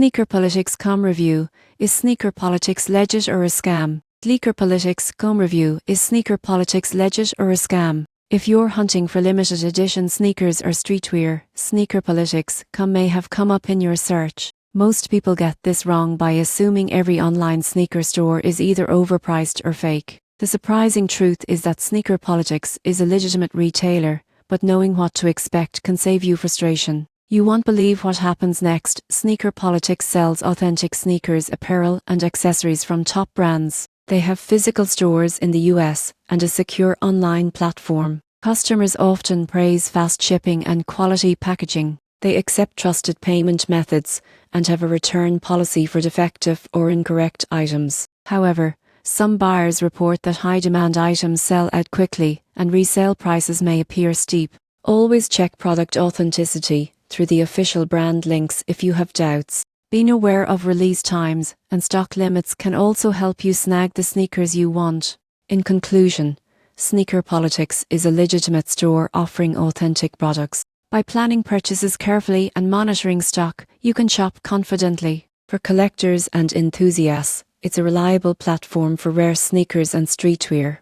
SneakerPoliticscom review: is sneaker politics legit or a scam? SneakerPoliticscom review: is sneaker politics legit or a scam? If you're hunting for limited edition sneakers or streetwear, SneakerPoliticscom may have come up in your search. Most people get this wrong by assuming every online sneaker store is either overpriced or fake. The surprising truth is that SneakerPolitics is a legitimate retailer, but knowing what to expect can save you frustration. You won't believe what happens next. SneakerPolitics sells authentic sneakers, apparel, and accessories from top brands. They have physical stores in the US and a secure online platform. Customers often praise fast shipping and quality packaging. They accept trusted payment methods and have a return policy for defective or incorrect items. However, some buyers report that high-demand items sell out quickly and resale prices may appear steep. Always check product authenticity through the official brand links if you have doubts. Being aware of release times and stock limits can also help you snag the sneakers you want. In conclusion, SneakerPolitics is a legitimate store offering authentic products. By planning purchases carefully and monitoring stock, you can shop confidently. For collectors and enthusiasts, it's a reliable platform for rare sneakers and streetwear.